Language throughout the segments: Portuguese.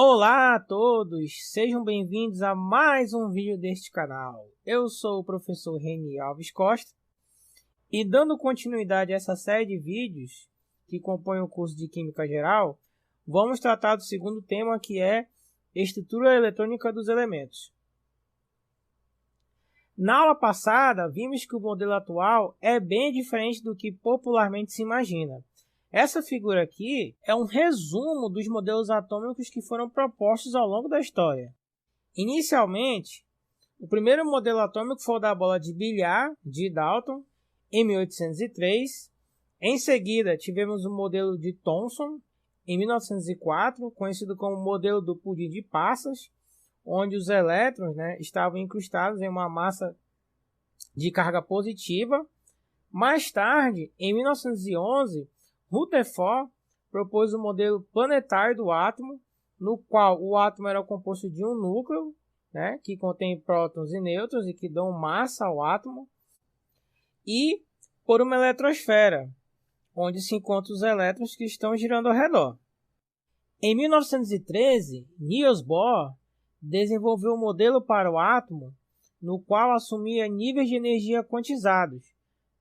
Olá a todos, sejam bem-vindos a mais um vídeo deste canal. Eu sou o professor Reni Alves Costa e dando continuidade a essa série de vídeos que compõem o curso de Química Geral, vamos tratar do segundo tema, que é estrutura eletrônica dos elementos. Na aula passada, vimos que o modelo atual é bem diferente do que popularmente se imagina. Essa figura aqui é um resumo dos modelos atômicos que foram propostos ao longo da história. Inicialmente, o primeiro modelo atômico foi o da bola de bilhar de Dalton, em 1803. Em seguida, tivemos o modelo de Thomson, em 1904, conhecido como modelo do pudim de passas, onde os elétrons estavam incrustados em uma massa de carga positiva. Mais tarde, em 1911, Rutherford propôs o modelo planetário do átomo, no qual o átomo era composto de um núcleo, que contém prótons e nêutrons e que dão massa ao átomo, e por uma eletrosfera, onde se encontram os elétrons que estão girando ao redor. Em 1913, Niels Bohr desenvolveu um modelo para o átomo, no qual assumia níveis de energia quantizados,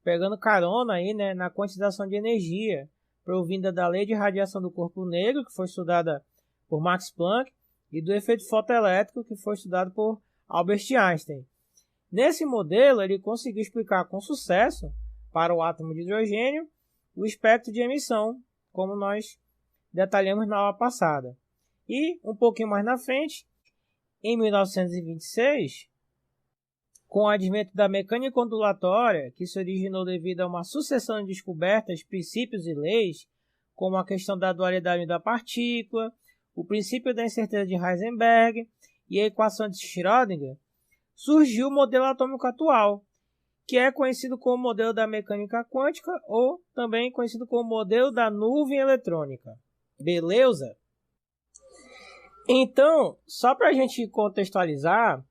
pegando carona aí, na quantização de energia provinda da lei de radiação do corpo negro, que foi estudada por Max Planck, e do efeito fotoelétrico, que foi estudado por Albert Einstein. Nesse modelo, ele conseguiu explicar com sucesso, para o átomo de hidrogênio, o espectro de emissão, como nós detalhamos na aula passada. E, um pouquinho mais na frente, em 1926, com o advento da mecânica ondulatória, que se originou devido a uma sucessão de descobertas, princípios e leis, como a questão da dualidade da partícula, o princípio da incerteza de Heisenberg e a equação de Schrödinger, surgiu o modelo atômico atual, que é conhecido como modelo da mecânica quântica ou também conhecido como modelo da nuvem eletrônica. Beleza? Então, só para a gente contextualizar,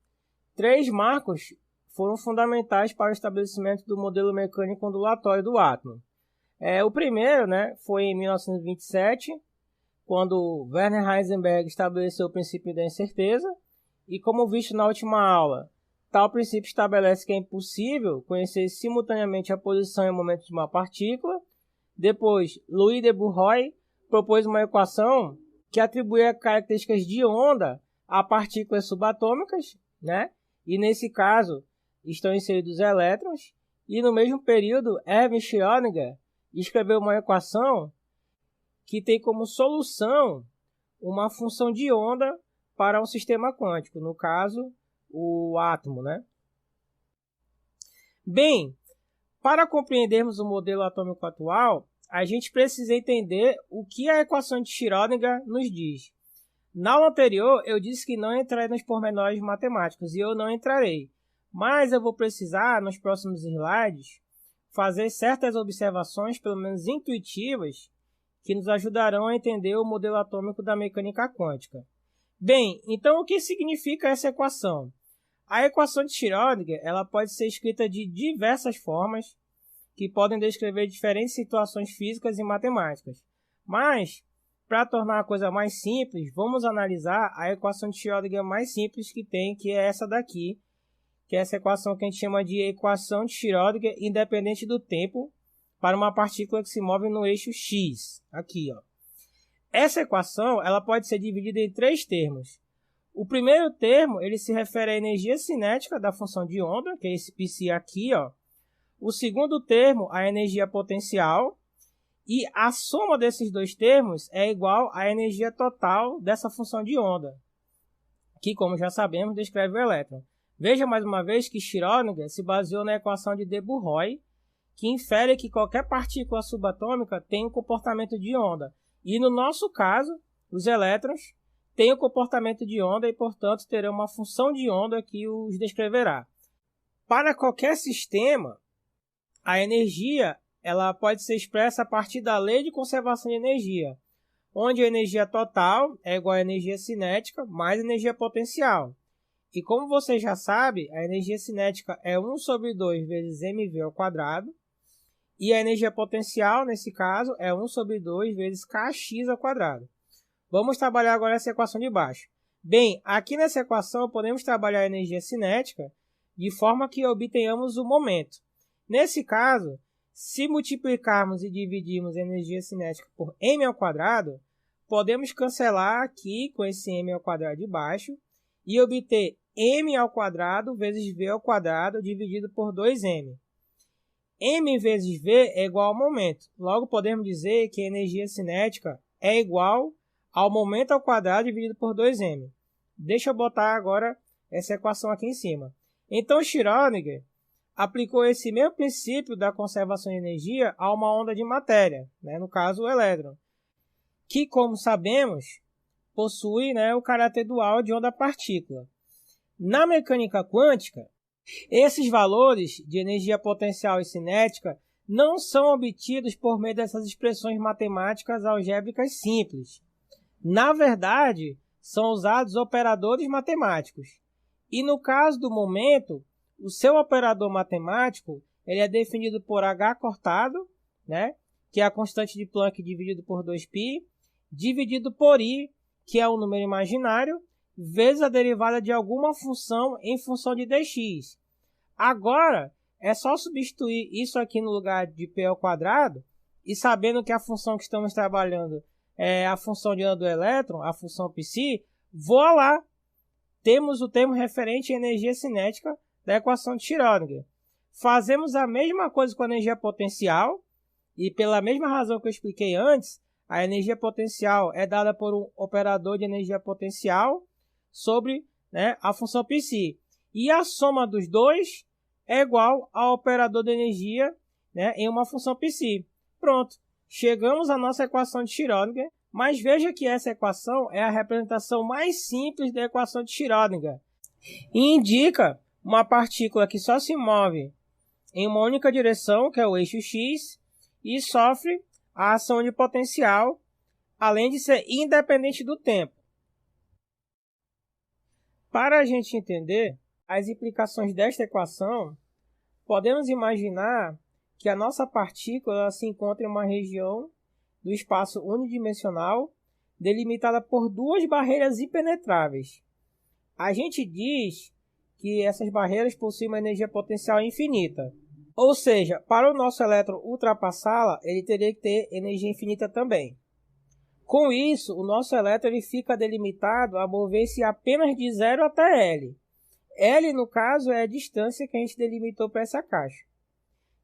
3 marcos foram fundamentais para o estabelecimento do modelo mecânico ondulatório do átomo. O primeiro foi em 1927, quando Werner Heisenberg estabeleceu o princípio da incerteza, e como visto na última aula, tal princípio estabelece que é impossível conhecer simultaneamente a posição e o momento de uma partícula. Depois, Louis de Broglie propôs uma equação que atribuía características de onda a partículas subatômicas, e nesse caso estão inseridos elétrons, e no mesmo período Erwin Schrödinger escreveu uma equação que tem como solução uma função de onda para um sistema quântico, no caso o átomo. Bem, para compreendermos o modelo atômico atual, a gente precisa entender o que a equação de Schrödinger nos diz. Na aula anterior, eu disse que não entrarei nos pormenores matemáticos, e eu não entrarei. Mas eu vou precisar, nos próximos slides, fazer certas observações, pelo menos intuitivas, que nos ajudarão a entender o modelo atômico da mecânica quântica. Bem, então o que significa essa equação? A equação de Schrödinger ela pode ser escrita de diversas formas, que podem descrever diferentes situações físicas e matemáticas. Mas, para tornar a coisa mais simples, vamos analisar a equação de Schrödinger mais simples que tem, que é essa daqui, que é essa equação que a gente chama de equação de Schrödinger independente do tempo para uma partícula que se move no eixo x. Aqui, ó. Essa equação ela pode ser dividida em 3 termos. O primeiro termo ele se refere à energia cinética da função de onda, que é esse psi aqui, ó. O segundo termo, a energia potencial, e a soma desses 2 termos é igual à energia total dessa função de onda, que, como já sabemos, descreve o elétron. Veja mais uma vez que Schrödinger se baseou na equação de de Broglie, que infere que qualquer partícula subatômica tem um comportamento de onda. E no nosso caso, os elétrons têm o comportamento de onda e, portanto, terão uma função de onda que os descreverá. Para qualquer sistema, a energia ela pode ser expressa a partir da lei de conservação de energia, onde a energia total é igual à energia cinética mais energia potencial. E como você já sabe, a energia cinética é 1 sobre 2 vezes mv ao quadrado, e a energia potencial, nesse caso, é 1 sobre 2 vezes kx ao quadrado. Vamos trabalhar agora essa equação de baixo. Bem, aqui nessa equação podemos trabalhar a energia cinética de forma que obtenhamos o momento. Nesse caso, se multiplicarmos e dividirmos a energia cinética por m ao quadrado, podemos cancelar aqui com esse m ao quadrado de baixo e obter m ao quadrado vezes v ao quadrado dividido por 2m. M vezes V é igual ao momento. Logo, podemos dizer que a energia cinética é igual ao momento ao quadrado dividido por 2m. Deixa eu botar agora essa equação aqui em cima. Então, Schrödinger aplicou esse mesmo princípio da conservação de energia a uma onda de matéria, no caso o elétron, que, como sabemos, possui o caráter dual de onda-partícula. Na mecânica quântica, esses valores de energia potencial e cinética não são obtidos por meio dessas expressões matemáticas algébricas simples. Na verdade, são usados operadores matemáticos. E no caso do momento, o seu operador matemático ele é definido por h cortado, que é a constante de Planck dividido por 2π, dividido por i, que é um número imaginário, vezes a derivada de alguma função em função de dx. Agora, é só substituir isso aqui no lugar de p ao quadrado, e sabendo que a função que estamos trabalhando é a função de onda do elétron, a função psi, voilá! Temos o termo referente à energia cinética da equação de Schrödinger. Fazemos a mesma coisa com a energia potencial, e pela mesma razão que eu expliquei antes, a energia potencial é dada por um operador de energia potencial sobre a função psi. E a soma dos dois é igual ao operador de energia em uma função psi. Pronto, chegamos à nossa equação de Schrödinger, mas veja que essa equação é a representação mais simples da equação de Schrödinger e indica uma partícula que só se move em uma única direção, que é o eixo x, e sofre a ação de potencial, além de ser independente do tempo. Para a gente entender as implicações desta equação, podemos imaginar que a nossa partícula se encontra em uma região do espaço unidimensional delimitada por duas barreiras impenetráveis. A gente diz que essas barreiras possuem uma energia potencial infinita. Ou seja, para o nosso elétron ultrapassá-la, ele teria que ter energia infinita também. Com isso, o nosso elétron ele fica delimitado a mover-se apenas de 0 até L. L, no caso, é a distância que a gente delimitou para essa caixa.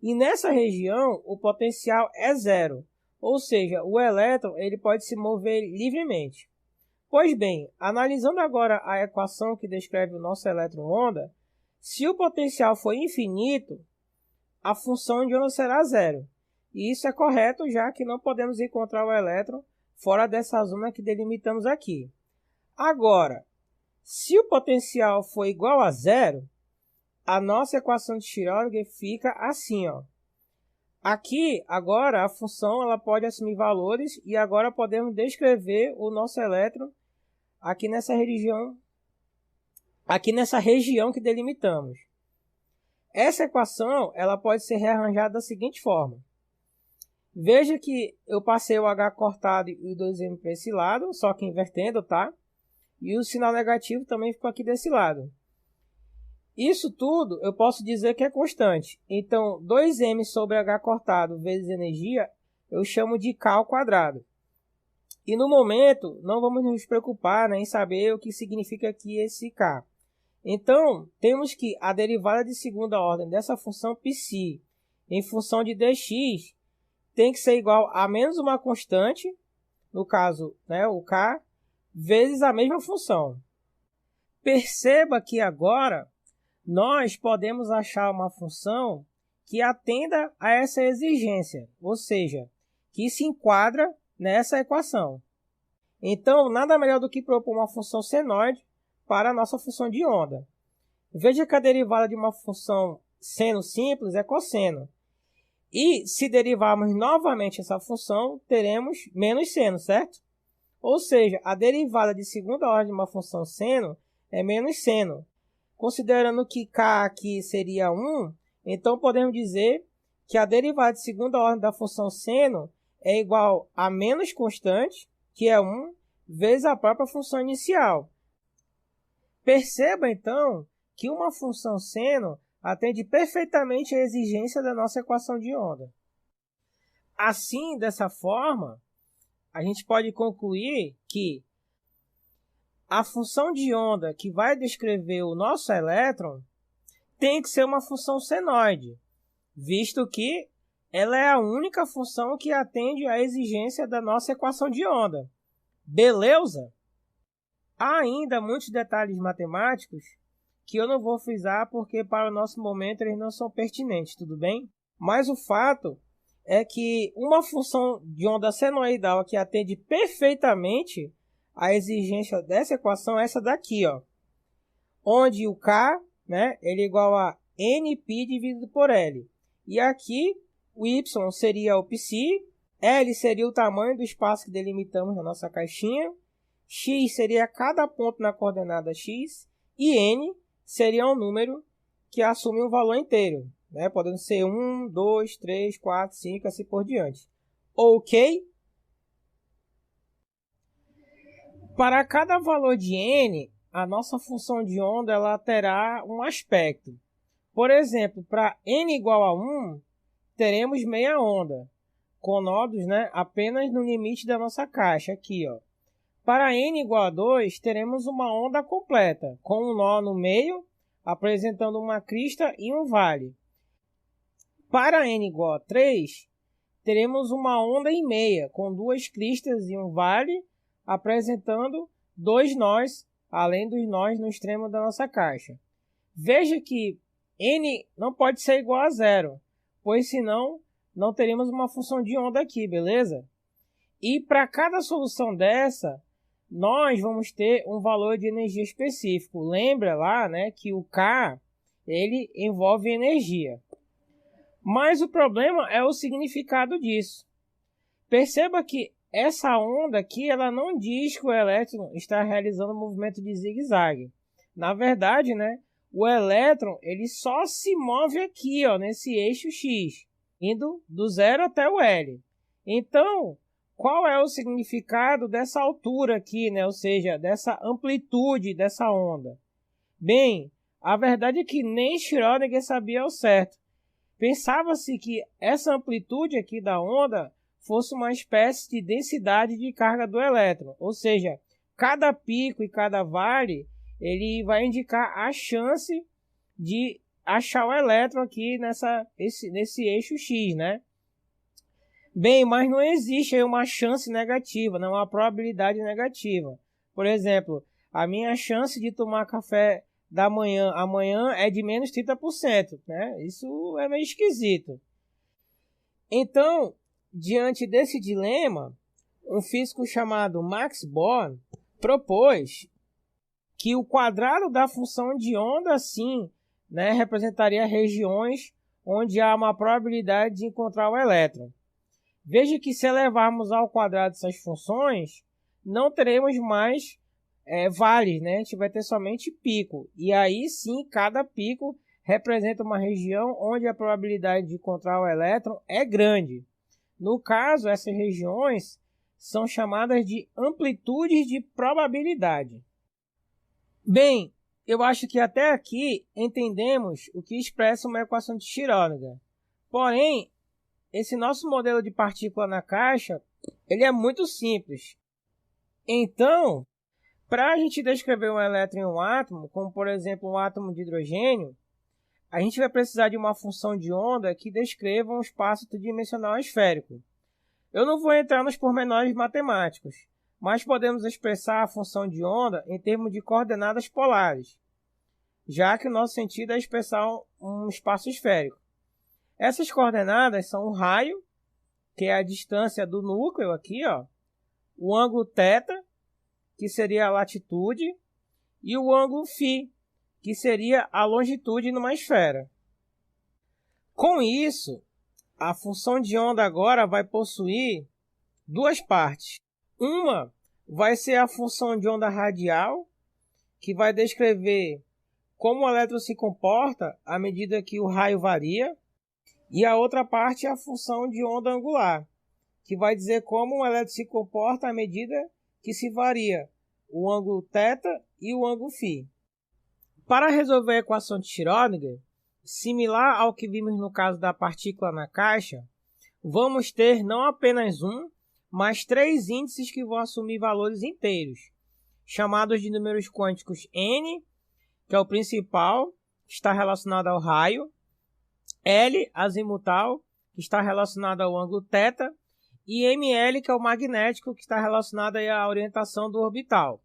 E nessa região, o potencial é zero, ou seja, o elétron ele pode se mover livremente. Pois bem, analisando agora a equação que descreve o nosso elétron-onda, se o potencial for infinito, a função de onda será zero. E isso é correto, já que não podemos encontrar o elétron fora dessa zona que delimitamos aqui. Agora, se o potencial for igual a zero, a nossa equação de Schrödinger fica assim, ó. Aqui, agora, a função ela pode assumir valores e agora podemos descrever o nosso elétron aqui nessa região que delimitamos. Essa equação ela pode ser rearranjada da seguinte forma. Veja que eu passei o H cortado e o 2M para esse lado, só que invertendo, tá? E o sinal negativo também ficou aqui desse lado. Isso tudo eu posso dizer que é constante. Então, 2m sobre h cortado vezes energia, eu chamo de k ao quadrado. E no momento, não vamos nos preocupar em saber o que significa aqui esse k. Então, temos que a derivada de segunda ordem dessa função psi em função de dx tem que ser igual a menos uma constante, no caso, o k, vezes a mesma função. Perceba que agora nós podemos achar uma função que atenda a essa exigência, ou seja, que se enquadra nessa equação. Então, nada melhor do que propor uma função senoide para a nossa função de onda. Veja que a derivada de uma função seno simples é cosseno. E se derivarmos novamente essa função, teremos menos seno, certo? Ou seja, a derivada de segunda ordem de uma função seno é menos seno. Considerando que k aqui seria 1, então podemos dizer que a derivada de segunda ordem da função seno é igual a menos constante, que é 1, vezes a própria função inicial. Perceba, então, que uma função seno atende perfeitamente à exigência da nossa equação de onda. Assim, dessa forma, a gente pode concluir que a função de onda que vai descrever o nosso elétron tem que ser uma função senoide, visto que ela é a única função que atende à exigência da nossa equação de onda. Beleza? Há ainda muitos detalhes matemáticos que eu não vou frisar porque para o nosso momento eles não são pertinentes, tudo bem? Mas o fato é que uma função de onda senoidal que atende perfeitamente à exigência dessa equação é essa daqui, ó, onde o K, né, ele é igual a Nπ dividido por L. E aqui o Y seria o π, L seria o tamanho do espaço que delimitamos na nossa caixinha, X seria cada ponto na coordenada X e N seria um número que assume um valor inteiro, né? Podendo ser 1, 2, 3, 4, 5, assim por diante. Ok? Para cada valor de N, a nossa função de onda ela terá um aspecto. Por exemplo, para N igual a 1, teremos meia onda, com nodos, né, apenas no limite da nossa caixa, aqui, ó. Para N igual a 2, teremos uma onda completa, com um nó no meio, apresentando uma crista e um vale. Para N igual a 3, teremos uma onda em meia, com duas cristas e um vale, apresentando dois nós, além dos nós no extremo da nossa caixa. Veja que N não pode ser igual a zero, pois senão não teríamos uma função de onda aqui, beleza? E para cada solução dessa, nós vamos ter um valor de energia específico. Lembra lá, né, que o K ele envolve energia. Mas o problema é o significado disso. Perceba que essa onda aqui ela não diz que o elétron está realizando um movimento de zigue-zague. Na verdade, né, o elétron ele só se move aqui, ó, nesse eixo X, indo do 0 até o L. Então, qual é o significado dessa altura aqui, né? Ou seja, dessa amplitude dessa onda? Bem, a verdade é que nem Schrödinger sabia ao certo. Pensava-se que essa amplitude aqui da onda fosse uma espécie de densidade de carga do elétron. Ou seja, cada pico e cada vale ele vai indicar a chance de achar o elétron aqui nesse eixo X, né? Bem, mas não existe aí uma chance negativa, não, uma probabilidade negativa. Por exemplo, a minha chance de tomar café da manhã amanhã é de menos 30%, né? Isso é meio esquisito. Então, diante desse dilema, um físico chamado Max Born propôs que o quadrado da função de onda, sim, né, representaria regiões onde há uma probabilidade de encontrar o elétron. Veja que se elevarmos ao quadrado essas funções, não teremos mais vales, né? A gente vai ter somente pico. E aí sim, cada pico representa uma região onde a probabilidade de encontrar o elétron é grande. No caso, essas regiões são chamadas de amplitudes de probabilidade. Bem, eu acho que até aqui entendemos o que expressa uma equação de Schrödinger. Porém, esse nosso modelo de partícula na caixa, ele é muito simples. Então, para a gente descrever um elétron em um átomo, como por exemplo um átomo de hidrogênio, a gente vai precisar de uma função de onda que descreva um espaço tridimensional esférico. Eu não vou entrar nos pormenores matemáticos, mas podemos expressar a função de onda em termos de coordenadas polares, já que o nosso sentido é expressar um espaço esférico. Essas coordenadas são o raio, que é a distância do núcleo aqui, ó, o ângulo θ, que seria a latitude, e o ângulo φ, que seria a longitude numa esfera. Com isso, a função de onda agora vai possuir duas partes. Uma vai ser a função de onda radial, que vai descrever como o elétron se comporta à medida que o raio varia. E a outra parte é a função de onda angular, que vai dizer como o elétron se comporta à medida que se varia o ângulo θ e o ângulo φ. Para resolver a equação de Schrödinger, similar ao que vimos no caso da partícula na caixa, vamos ter não apenas um, mas três índices que vão assumir valores inteiros, chamados de números quânticos n, que é o principal, que está relacionado ao raio, L, azimutal, que está relacionado ao ângulo θ, e ml, que é o magnético, que está relacionado à orientação do orbital.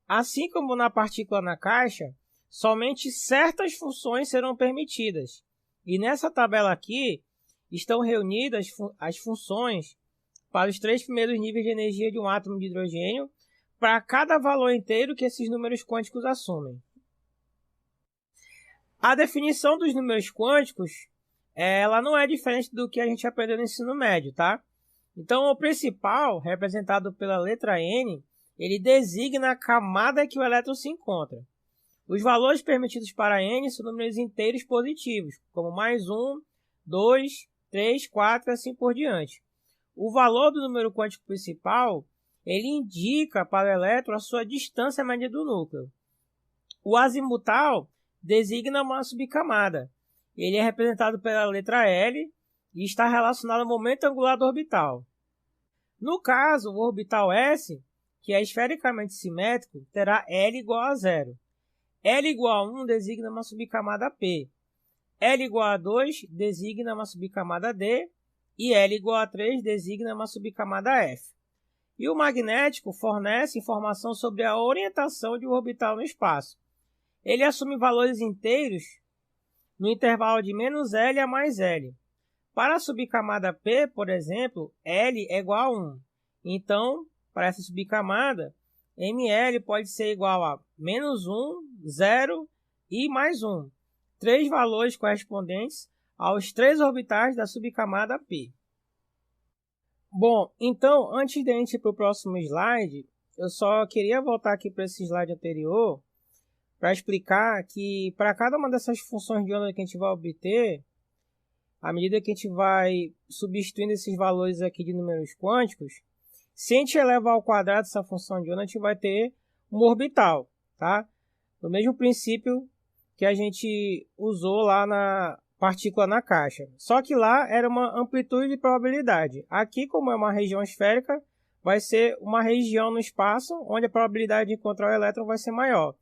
Assim como na partícula na caixa, somente certas funções serão permitidas. E nessa tabela aqui estão reunidas as funções para os três primeiros níveis de energia de um átomo de hidrogênio, para cada valor inteiro que esses números quânticos assumem. A definição dos números quânticos, ela não é diferente do que a gente aprendeu no ensino médio, tá? Então, o principal, representado pela letra N, ele designa a camada que o elétron se encontra. Os valores permitidos para N são números inteiros positivos, como mais 1, 2, 3, 4 e assim por diante. O valor do número quântico principal, ele indica para o elétron a sua distância média do núcleo. O azimutal designa uma subcamada. Ele é representado pela letra L e está relacionado ao momento angular do orbital. No caso, o orbital S, que é esfericamente simétrico, terá L igual a 0. L igual a 1 designa uma subcamada P. L igual a 2 designa uma subcamada D. E L igual a 3 designa uma subcamada F. E o magnético fornece informação sobre a orientação de um orbital no espaço. Ele assume valores inteiros no intervalo de menos L a mais L. Para a subcamada P, por exemplo, L é igual a 1. Então, para essa subcamada, ml pode ser igual a menos 1, 0 e mais 1. Três valores correspondentes aos três orbitais da subcamada P. Bom, então, antes de a gente ir para o próximo slide, eu só queria voltar aqui para esse slide anterior para explicar que para cada uma dessas funções de onda que a gente vai obter, à medida que a gente vai substituindo esses valores aqui de números quânticos, se a gente elevar ao quadrado essa função de onda, a gente vai ter um orbital, tá? Do mesmo princípio que a gente usou lá na partícula na caixa. Só que lá era uma amplitude de probabilidade. Aqui, como é uma região esférica, vai ser uma região no espaço onde a probabilidade de encontrar o elétron vai ser maior.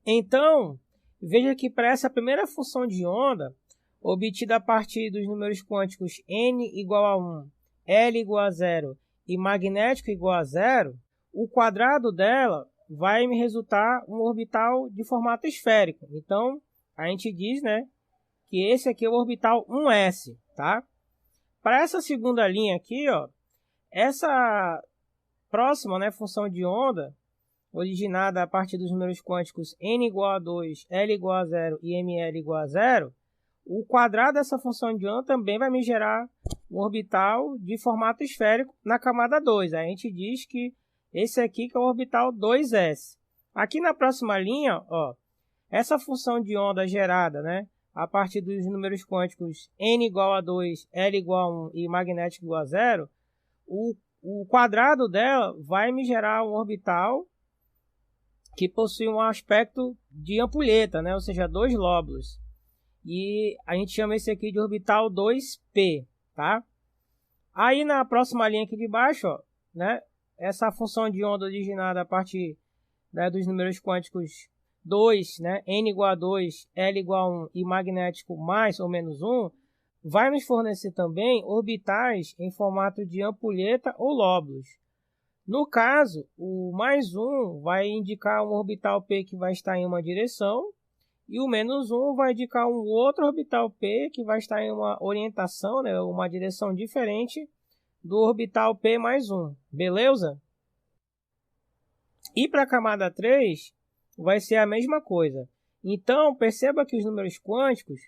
Então, veja que para essa primeira função de onda, obtida a partir dos números quânticos n igual a 1, L igual a 0 e magnético igual a 0, o quadrado dela vai me resultar um orbital de formato esférico. Então, a gente diz, né, que esse aqui é o orbital 1s, tá? Para essa segunda linha aqui, ó, essa próxima, né, função de onda, originada a partir dos números quânticos n igual a 2, L igual a 0 e ml igual a 0, o quadrado dessa função de onda também vai me gerar um orbital de formato esférico na camada 2. A gente diz que esse aqui que é o orbital 2s. Aqui na próxima linha, ó, essa função de onda gerada, né, a partir dos números quânticos n igual a 2, L igual a 1 e magnético igual a 0, o quadrado dela vai me gerar um orbital que possui um aspecto de ampulheta, né, ou seja, dois lóbulos. E a gente chama esse aqui de orbital 2p, tá? Aí na próxima linha aqui de baixo, ó, né, essa função de onda originada a partir, né, dos números quânticos 2, né, n igual a 2, L igual a 1 e magnético mais ou menos 1, vai nos fornecer também orbitais em formato de ampulheta ou lóbulos. No caso, o mais 1 vai indicar um orbital P que vai estar em uma direção, e o menos 1 vai indicar um outro orbital P que vai estar em uma orientação, né, uma direção diferente do orbital P mais 1. Beleza? E para a camada 3, vai ser a mesma coisa. Então, perceba que os números quânticos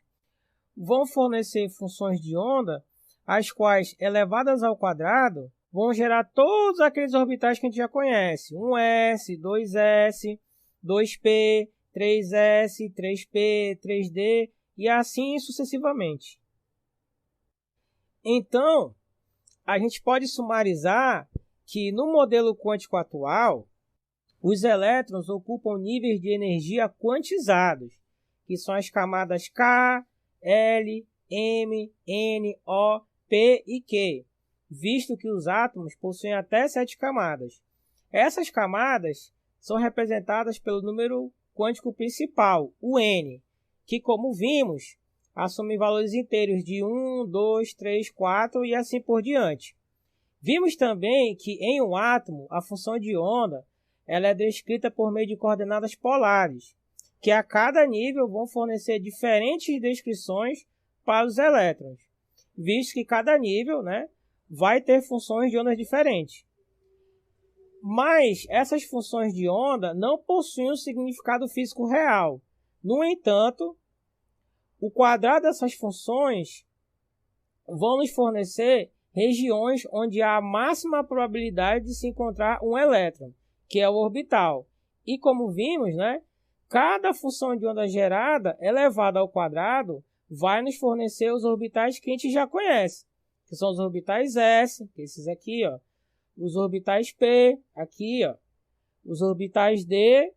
vão fornecer funções de onda, as quais, elevadas ao quadrado, vão gerar todos aqueles orbitais que a gente já conhece. 1s, 2s, 2p, 3s, 3p, 3d e assim sucessivamente. Então, a gente pode sumarizar que no modelo quântico atual, os elétrons ocupam níveis de energia quantizados, que são as camadas K, L, M, N, O, P e Q, visto que os átomos possuem até 7 camadas. Essas camadas são representadas pelo número quântico principal, o N, que, como vimos, assume valores inteiros de 1, 2, 3, 4 e assim por diante. Vimos também que em um átomo, a função de onda ela é descrita por meio de coordenadas polares, que a cada nível vão fornecer diferentes descrições para os elétrons, visto que cada nível, vai ter funções de ondas diferentes. Mas essas funções de onda não possuem um significado físico real. No entanto, o quadrado dessas funções vão nos fornecer regiões onde há a máxima probabilidade de se encontrar um elétron, que é o orbital. E como vimos, cada função de onda gerada elevada ao quadrado vai nos fornecer os orbitais que a gente já conhece, que são os orbitais S, que esses aqui, os orbitais P, aqui, os orbitais D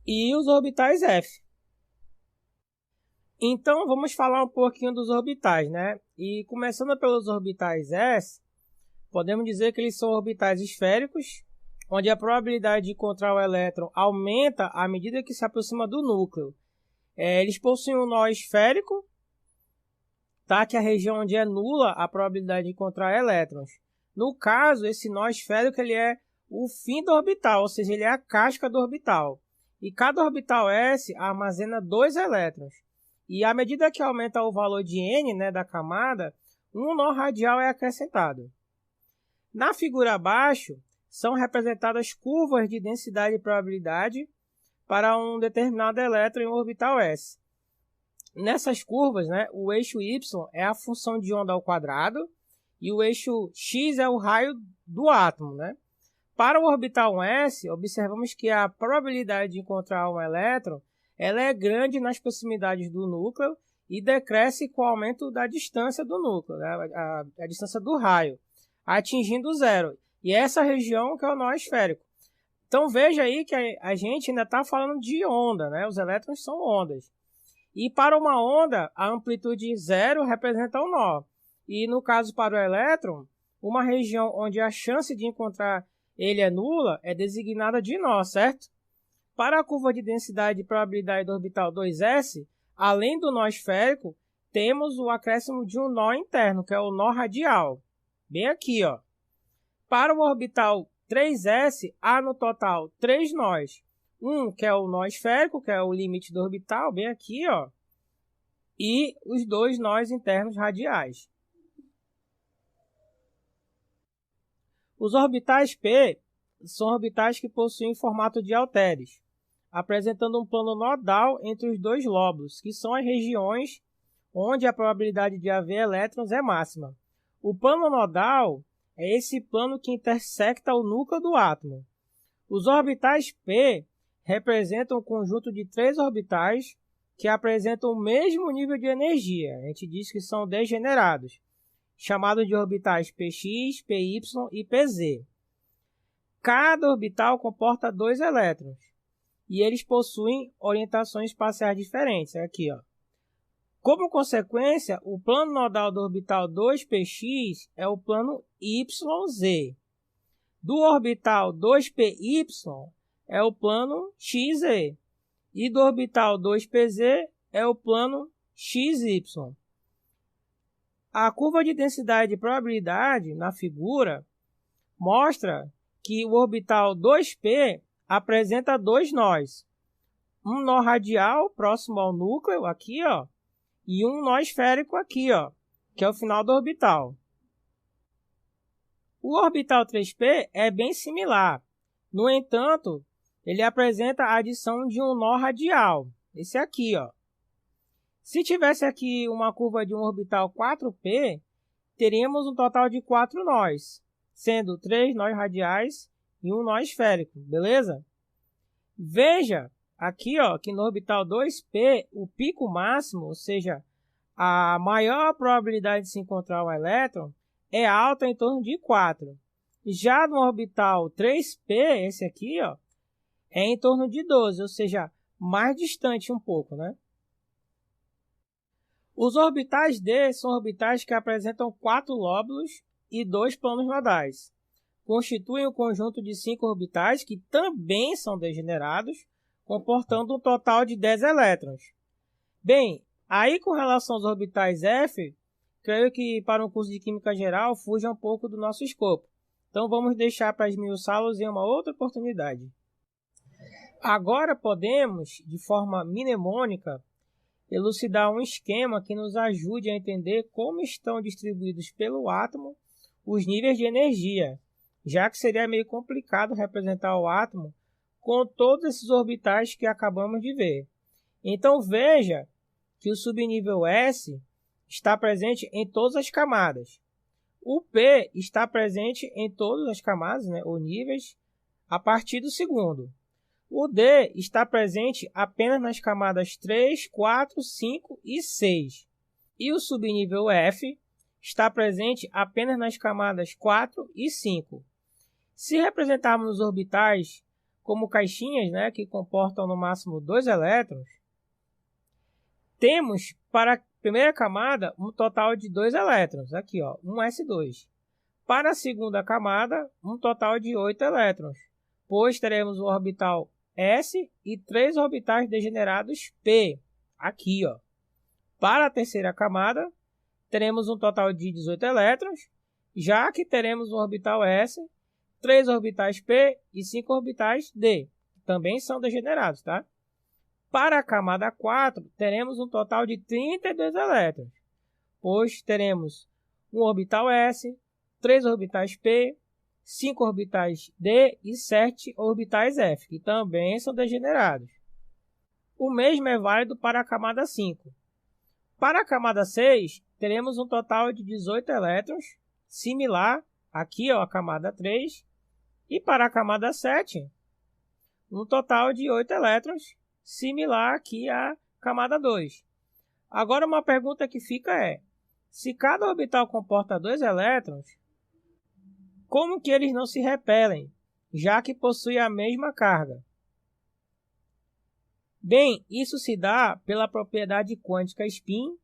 e os orbitais F. Então, vamos falar um pouquinho dos orbitais, E começando pelos orbitais S, podemos dizer que eles são orbitais esféricos, onde a probabilidade de encontrar o elétron aumenta à medida que se aproxima do núcleo. Eles possuem um nó esférico, que é a região onde é nula a probabilidade de encontrar elétrons. No caso, esse nó esférico ele é o fim do orbital, ou seja, ele é a casca do orbital. E cada orbital S armazena 2 elétrons. E à medida que aumenta o valor de N da camada, um nó radial é acrescentado. Na figura abaixo, são representadas curvas de densidade e probabilidade para um determinado elétron em um orbital S. Nessas curvas, o eixo Y é a função de onda ao quadrado e o eixo X é o raio do átomo. Para o orbital S, observamos que a probabilidade de encontrar um elétron ela é grande nas proximidades do núcleo e decresce com o aumento da distância do núcleo, a distância do raio, atingindo zero. E essa região que é o nó esférico. Então veja aí que a gente ainda está falando de onda, Os elétrons são ondas. E para uma onda, a amplitude zero representa um nó. E no caso para o elétron, uma região onde a chance de encontrar ele é nula é designada de nó, certo? Para a curva de densidade e probabilidade do orbital 2s, além do nó esférico, temos o acréscimo de um nó interno, que é o nó radial. Bem aqui, Para o orbital 3s, há no total 3 nós. Um que é o nó esférico, que é o limite do orbital, bem aqui, e os 2 nós internos radiais. Os orbitais P são orbitais que possuem formato de halteres, apresentando um plano nodal entre os 2 lóbulos, que são as regiões onde a probabilidade de haver elétrons é máxima. O plano nodal é esse plano que intersecta o núcleo do átomo. Os orbitais P representam um conjunto de 3 orbitais que apresentam o mesmo nível de energia. A gente diz que são degenerados, chamados de orbitais Px, Py e Pz. Cada orbital comporta 2 elétrons e eles possuem orientações espaciais diferentes. Aqui, Como consequência, o plano nodal do orbital 2px é o plano YZ. Do orbital 2py é o plano XZ. E do orbital 2pz é o plano XY. A curva de densidade e probabilidade na figura mostra que o orbital 2p apresenta 2 nós. Um nó radial próximo ao núcleo, aqui, e um nó esférico aqui, que é o final do orbital. O orbital 3p é bem similar. No entanto, ele apresenta a adição de um nó radial, esse aqui, Se tivesse aqui uma curva de um orbital 4p, teríamos um total de 4 nós, sendo 3 nós radiais e um nó esférico, beleza? Veja aqui, que no orbital 2p, o pico máximo, ou seja, a maior probabilidade de se encontrar um elétron, é alta em torno de 4. Já no orbital 3p, esse aqui, ó, é em torno de 12, ou seja, mais distante um pouco, né? Os orbitais D são orbitais que apresentam 4 lóbulos e 2 planos nodais. Constituem um conjunto de 5 orbitais que também são degenerados, comportando um total de 10 elétrons. Bem, aí com relação aos orbitais F, creio que para um curso de Química Geral fuja um pouco do nosso escopo. Então vamos deixar para esmiuçá-los em uma outra oportunidade. Agora podemos, de forma mnemônica, elucidar um esquema que nos ajude a entender como estão distribuídos pelo átomo os níveis de energia, já que seria meio complicado representar o átomo com todos esses orbitais que acabamos de ver. Então veja que o subnível S está presente em todas as camadas. O P está presente em todas as camadas, né, ou níveis, a partir do segundo. O D está presente apenas nas camadas 3, 4, 5 e 6. E o subnível F está presente apenas nas camadas 4 e 5. Se representarmos os orbitais como caixinhas, né, que comportam no máximo 2 elétrons, temos para a primeira camada um total de 2 elétrons, aqui ó, um S2. Para a segunda camada, um total de 8 elétrons, pois teremos o orbital S e 3 orbitais degenerados P, aqui ó. Para a terceira camada, teremos um total de 18 elétrons, já que teremos um orbital S, 3 orbitais P e 5 orbitais D, que também são degenerados, tá? Para a camada 4, teremos um total de 32 elétrons, pois teremos um orbital S, 3 orbitais P, 5 orbitais D e 7 orbitais F, que também são degenerados. O mesmo é válido para a camada 5. Para a camada 6, teremos um total de 18 elétrons, similar aqui ó, a camada 3, e para a camada 7, um total de 8 elétrons, similar aqui à camada 2. Agora uma pergunta que fica é, se cada orbital comporta 2 elétrons, como que eles não se repelem, já que possuem a mesma carga? Bem, isso se dá pela propriedade quântica spin,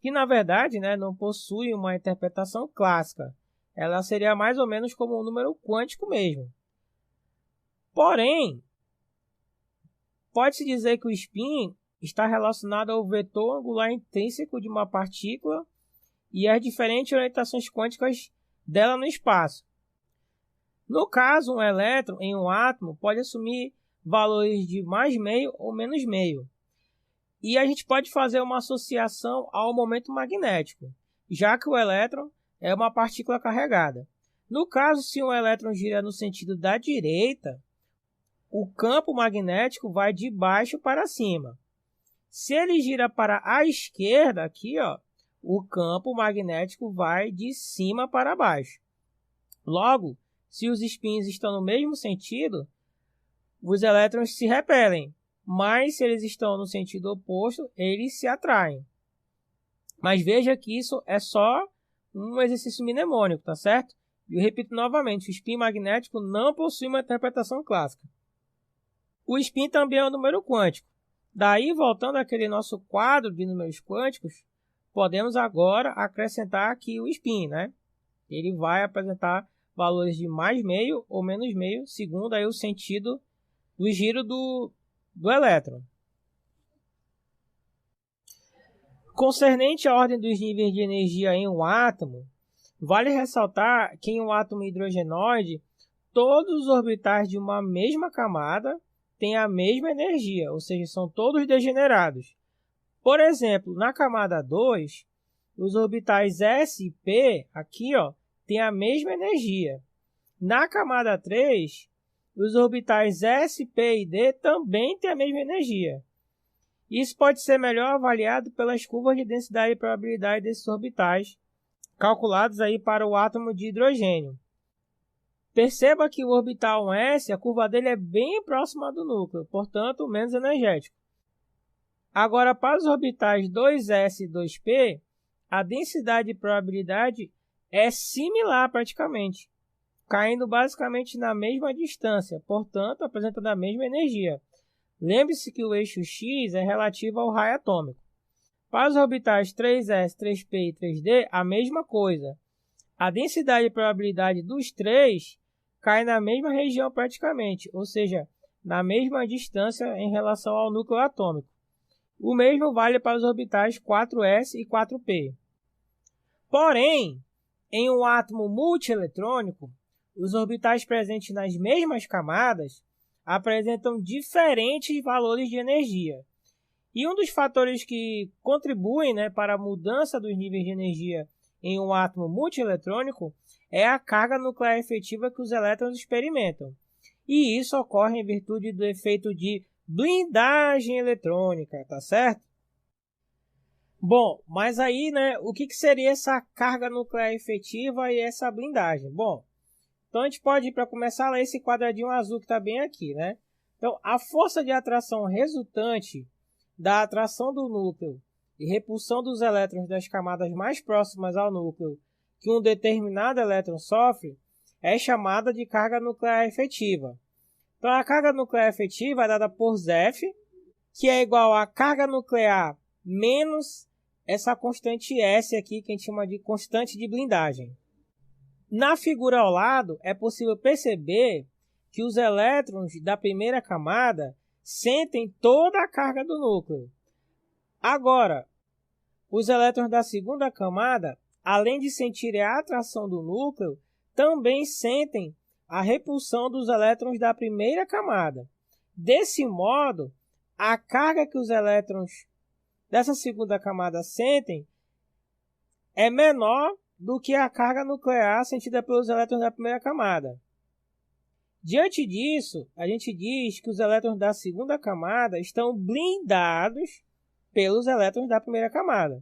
que na verdade, né, não possui uma interpretação clássica. Ela seria mais ou menos como um número quântico mesmo. Porém, pode-se dizer que o spin está relacionado ao vetor angular intrínseco de uma partícula e às diferentes orientações quânticas dela no espaço. No caso, um elétron em um átomo pode assumir valores de mais meio ou menos meio. E a gente pode fazer uma associação ao momento magnético, já que o elétron é uma partícula carregada. No caso, se um elétron gira no sentido da direita, o campo magnético vai de baixo para cima. Se ele gira para a esquerda, aqui, ó, o campo magnético vai de cima para baixo. Logo, se os spins estão no mesmo sentido, os elétrons se repelem, mas se eles estão no sentido oposto, eles se atraem. Mas veja que isso é só um exercício mnemônico, tá certo? E eu repito novamente, o spin magnético não possui uma interpretação clássica. O spin também é um número quântico. Daí, voltando àquele nosso quadro de números quânticos, podemos agora acrescentar aqui o spin, né? Ele vai apresentar valores de mais meio ou menos meio, segundo aí o sentido do giro do elétron. Concernente à ordem dos níveis de energia em um átomo, vale ressaltar que em um átomo hidrogenoide, todos os orbitais de uma mesma camada têm a mesma energia, ou seja, são todos degenerados. Por exemplo, na camada 2, os orbitais S e P, aqui, ó, têm a mesma energia. Na camada 3, os orbitais S, P e D também têm a mesma energia. Isso pode ser melhor avaliado pelas curvas de densidade e probabilidade desses orbitais, calculados aí para o átomo de hidrogênio. Perceba que o orbital 1s, a curva dele é bem próxima do núcleo, portanto, menos energético. Agora, para os orbitais 2s e 2p, a densidade e probabilidade é similar praticamente, caindo basicamente na mesma distância, portanto, apresentando a mesma energia. Lembre-se que o eixo X é relativo ao raio atômico. Para os orbitais 3s, 3p e 3d, a mesma coisa. A densidade e probabilidade dos três cai na mesma região praticamente, ou seja, na mesma distância em relação ao núcleo atômico. O mesmo vale para os orbitais 4s e 4p. Porém, em um átomo multieletrônico, os orbitais presentes nas mesmas camadas apresentam diferentes valores de energia. E um dos fatores que contribuem, para a mudança dos níveis de energia em um átomo multieletrônico é a carga nuclear efetiva que os elétrons experimentam. E isso ocorre em virtude do efeito de blindagem eletrônica, tá certo? Bom, mas aí, o que seria essa carga nuclear efetiva e essa blindagem? Bom, então a gente pode ir para começar a ler esse quadradinho azul que está bem aqui, Então, a força de atração resultante da atração do núcleo e repulsão dos elétrons das camadas mais próximas ao núcleo que um determinado elétron sofre é chamada de carga nuclear efetiva. Então, a carga nuclear efetiva é dada por Zef, que é igual a carga nuclear menos essa constante S aqui, que a gente chama de constante de blindagem. Na figura ao lado, é possível perceber que os elétrons da primeira camada sentem toda a carga do núcleo. Agora, os elétrons da segunda camada, além de sentirem a atração do núcleo, também sentem a repulsão dos elétrons da primeira camada. Desse modo, a carga que os elétrons dessa segunda camada sentem é menor do que a carga nuclear sentida pelos elétrons da primeira camada. Diante disso, a gente diz que os elétrons da segunda camada estão blindados pelos elétrons da primeira camada.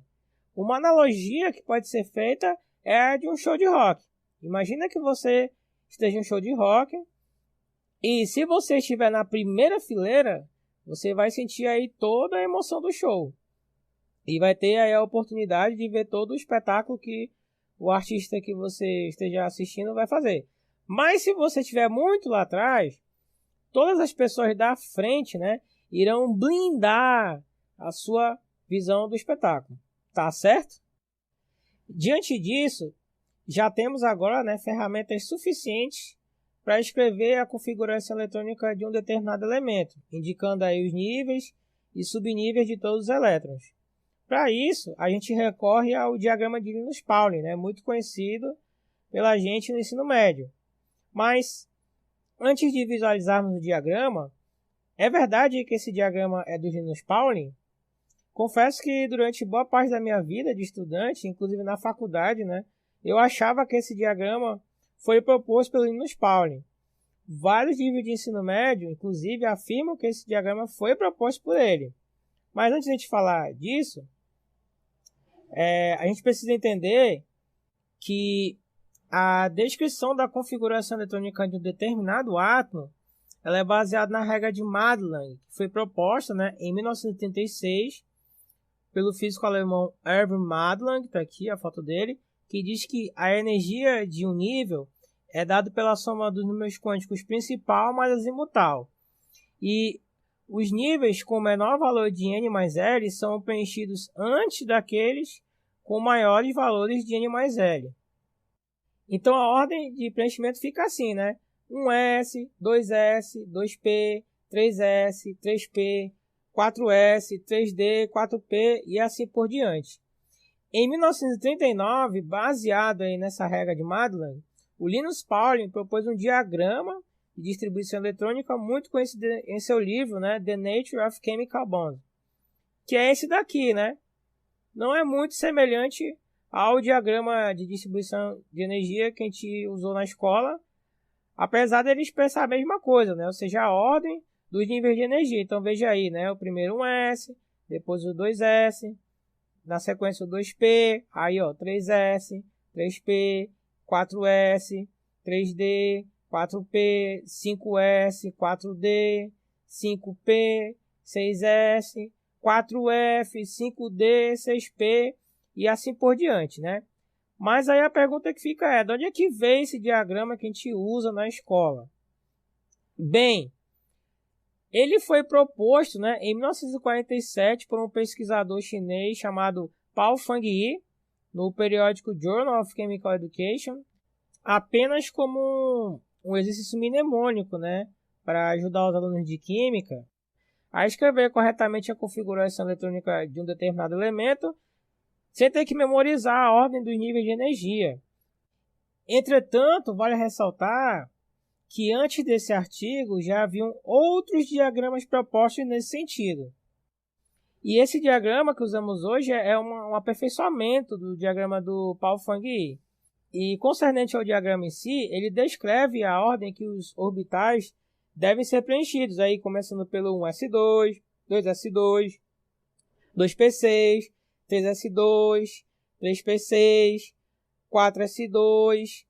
Uma analogia que pode ser feita é a de um show de rock. Imagina que você esteja em um show de rock e se você estiver na primeira fileira, você vai sentir aí toda a emoção do show. E vai ter aí a oportunidade de ver todo o espetáculo que o artista que você esteja assistindo vai fazer. Mas se você estiver muito lá atrás, todas as pessoas da frente, irão blindar a sua visão do espetáculo. Tá certo? Diante disso, já temos agora ferramentas suficientes para escrever a configuração eletrônica de um determinado elemento, indicando aí os níveis e subníveis de todos os elétrons. Para isso, a gente recorre ao diagrama de Linus-Pauling, muito conhecido pela gente no ensino médio. Mas, antes de visualizarmos o diagrama, é verdade que esse diagrama é do Linus-Pauling? Confesso que durante boa parte da minha vida de estudante, inclusive na faculdade, eu achava que esse diagrama foi proposto pelo Linus-Pauling. Vários livros de ensino médio, inclusive, afirmam que esse diagrama foi proposto por ele. Mas antes de a gente falar disso, a gente precisa entender que a descrição da configuração eletrônica de um determinado átomo ela é baseada na regra de Madelung, que foi proposta em 1936 pelo físico alemão Erwin Madelung, está aqui a foto dele, que diz que a energia de um nível é dada pela soma dos números quânticos principal mais azimutal. E os níveis com menor valor de n mais L são preenchidos antes daqueles com maiores valores de n mais L. Então a ordem de preenchimento fica assim, 1s, 2s, 2p, 3s, 3p, 4s, 3d, 4p e assim por diante. Em 1939, baseado aí nessa regra de Madelung, o Linus Pauling propôs um diagrama de distribuição eletrônica muito conhecido em seu livro, The Nature of Chemical Bonds, que é esse daqui, Não é muito semelhante ao diagrama de distribuição de energia que a gente usou na escola, apesar dele expressar a mesma coisa, ou seja, a ordem dos níveis de energia. Então veja aí, o primeiro 1s, depois o 2s, na sequência o 2p, aí 3s, 3p, 4s, 3d, 4p, 5s, 4d, 5p, 6s, 4f, 5d, 6p e assim por diante, Mas aí a pergunta que fica é, de onde é que veio esse diagrama que a gente usa na escola? Bem, ele foi proposto, né, em 1947 por um pesquisador chinês chamado Pao Fangyi, no periódico Journal of Chemical Education, apenas como um exercício mnemônico, né, para ajudar os alunos de química a escrever corretamente a configuração eletrônica de um determinado elemento, sem ter que memorizar a ordem dos níveis de energia. Entretanto, vale ressaltar que antes desse artigo já haviam outros diagramas propostos nesse sentido. E esse diagrama que usamos hoje é um aperfeiçoamento do diagrama do Pao Fangyi. E concernente ao diagrama em si, ele descreve a ordem que os orbitais devem ser preenchidos, aí começando pelo 1s2, 2s2, 2p6, 3s2, 3p6, 4s2,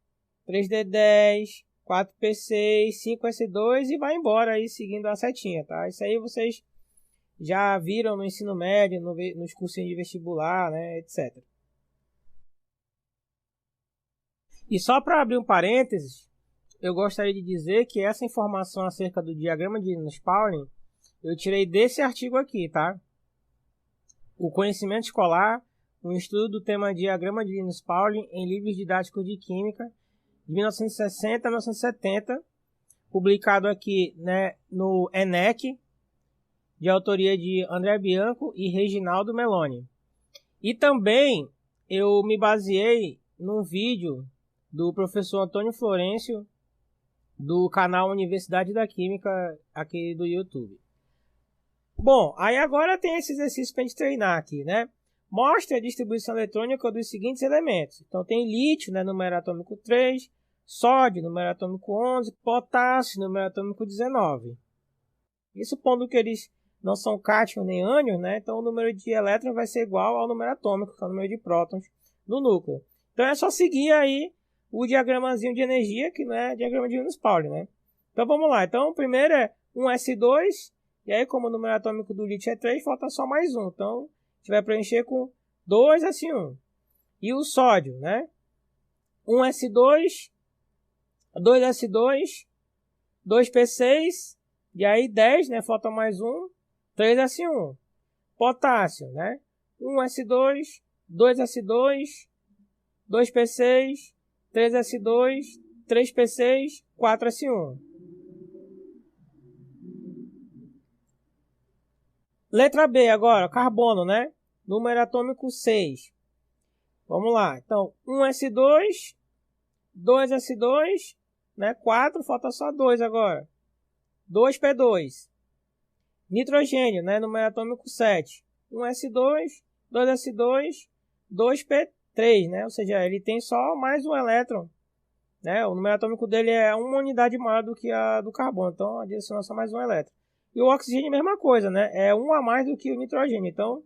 3d10, 4p6, 5s2 e vai embora aí seguindo a setinha, tá? Isso aí vocês já viram no ensino médio, nos cursinhos de vestibular, né, etc. E só para abrir um parênteses, eu gostaria de dizer que essa informação acerca do diagrama de Linus Pauling eu tirei desse artigo aqui, tá? O Conhecimento Escolar, um estudo do tema Diagrama de Linus Pauling em livros didáticos de Química, de 1960 a 1970, publicado aqui, né, no ENEC, de autoria de André Bianco e Reginaldo Meloni. E também eu me baseei num vídeo do professor Antônio Florencio, do canal Universidade da Química, aqui do YouTube. Bom, aí agora tem esse exercício para a gente treinar aqui, né? Mostre a distribuição eletrônica dos seguintes elementos. Então tem lítio, né, número atômico 3, sódio, número atômico 11, potássio, número atômico 19. Isso pondo que eles não são cátions nem ânions, né? Então o número de elétrons vai ser igual ao número atômico, que é o número de prótons no núcleo. Então é só seguir aí o diagramazinho de energia, que não é diagrama de Linus Pauling, né? Então vamos lá. Então o primeiro é 1s2, e aí como o número atômico do lítio é 3, falta só mais um. Então a gente vai preencher com 2s1. E o sódio, né? 1s2, 2s2, 2p6, e aí 10, né? Falta mais um, 3s1. Potássio, né? 1s2, 2s2, 2p6, 3s2, 3p6, 4s1. Letra B agora, carbono, né? Número atômico 6. Vamos lá. Então, 1s2, 2s2, né? 4, falta só 2 agora. 2p2. Nitrogênio, né? Número atômico 7. 1s2, 2s2, 2p3, né? Ou seja, ele tem só mais um elétron, né? O número atômico dele é uma unidade maior do que a do carbono, então adiciona só mais um elétron. E o oxigênio a mesma coisa, né? É um a mais do que o nitrogênio. Então,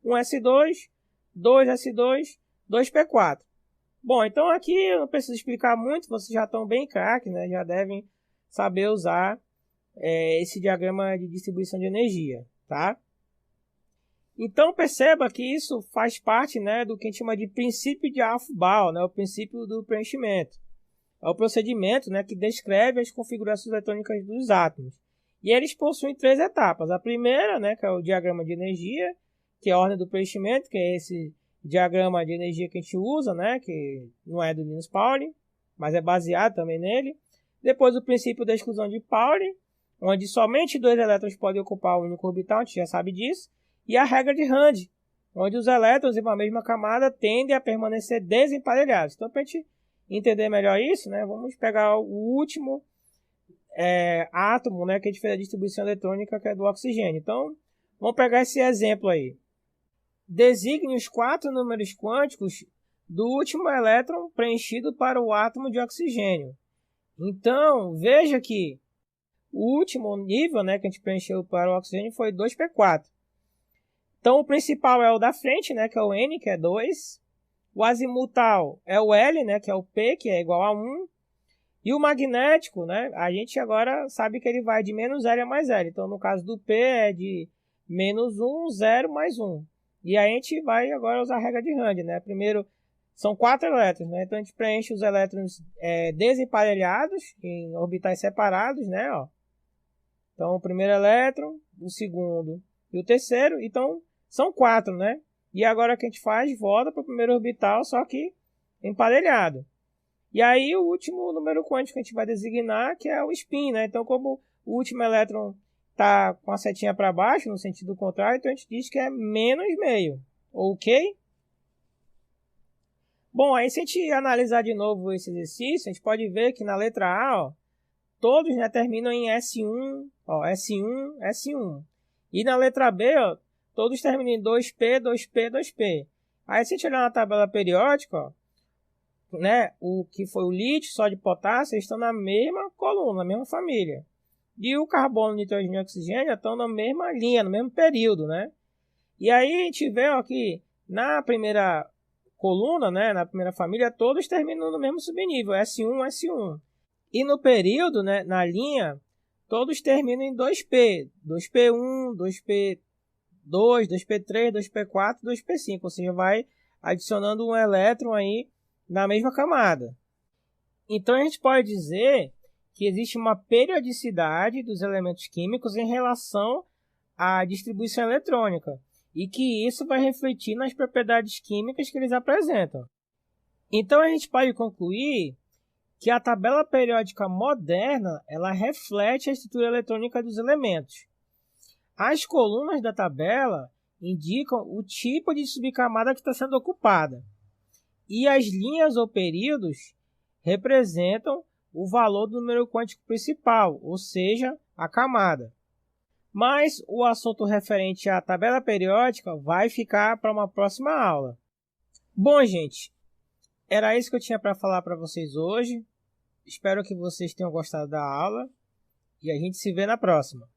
1s2, 2s2, 2p4. Bom, então aqui eu não preciso explicar muito, vocês já estão bem craques, né? Já devem saber usar esse diagrama de distribuição de energia, tá? Então perceba que isso faz parte, né, do que a gente chama de princípio de Aufbau, né? O princípio do preenchimento. É o procedimento, né, que descreve as configurações eletrônicas dos átomos. E eles possuem 3 etapas. A primeira, né, que é o diagrama de energia, que é a ordem do preenchimento, que é esse diagrama de energia que a gente usa, né, que não é do Linus Pauling, mas é baseado também nele. Depois o princípio da exclusão de Pauling, onde somente 2 elétrons podem ocupar o único orbital, a gente já sabe disso. E a regra de Rand, onde os elétrons em uma mesma camada tendem a permanecer desemparelhados. Então, para a gente entender melhor isso, né, vamos pegar o último átomo, né, que a gente fez a distribuição eletrônica, que é do oxigênio. Então, vamos pegar esse exemplo aí. Designe os 4 números quânticos do último elétron preenchido para o átomo de oxigênio. Então, veja que o último nível, né, que a gente preencheu para o oxigênio foi 2p4. Então, o principal é o da frente, né, que é o N, que é 2. O azimutal é o L, né, que é o P, que é igual a 1. E o magnético, né, a gente agora sabe que ele vai de menos L a mais L. Então, no caso do P, é de menos 1, 0, mais 1. E a gente vai agora usar a regra de Rand, né? Primeiro São 4 elétrons, né? Então a gente preenche os elétrons desemparelhados em orbitais separados, né? Ó. Então o primeiro elétron, o segundo e o terceiro. Então são 4, né? E agora o que a gente faz? Volta para o primeiro orbital, só que emparelhado. E aí o último número quântico que a gente vai designar, que é o spin, né? Então como o último elétron está com a setinha para baixo, no sentido contrário, então a gente diz que é menos meio. Ok? Bom, aí se a gente analisar de novo esse exercício, a gente pode ver que na letra A, ó, todos, né, terminam em S1, ó, S1, S1. E na letra B, ó, todos terminam em 2P, 2P, 2P. Aí se a gente olhar na tabela periódica, ó, né, o que foi o lítio, sódio e potássio, eles estão na mesma coluna, na mesma família. E o carbono, nitrogênio e oxigênio estão na mesma linha, no mesmo período, né? E aí a gente vê ó, que na primeira coluna, né, na primeira família, todos terminam no mesmo subnível, S1, S1. E no período, né, na linha, todos terminam em 2P, 2P1, 2P2, 2P3, 2P4, 2P5, ou seja, vai adicionando um elétron aí na mesma camada. Então a gente pode dizer que existe uma periodicidade dos elementos químicos em relação à distribuição eletrônica e que isso vai refletir nas propriedades químicas que eles apresentam. Então a gente pode concluir que a tabela periódica moderna ela reflete a estrutura eletrônica dos elementos. As colunas da tabela indicam o tipo de subcamada que está sendo ocupada e as linhas ou períodos representam o valor do número quântico principal, ou seja, a camada. Mas o assunto referente à tabela periódica vai ficar para uma próxima aula. Bom, gente, era isso que eu tinha para falar para vocês hoje. Espero que vocês tenham gostado da aula e a gente se vê na próxima.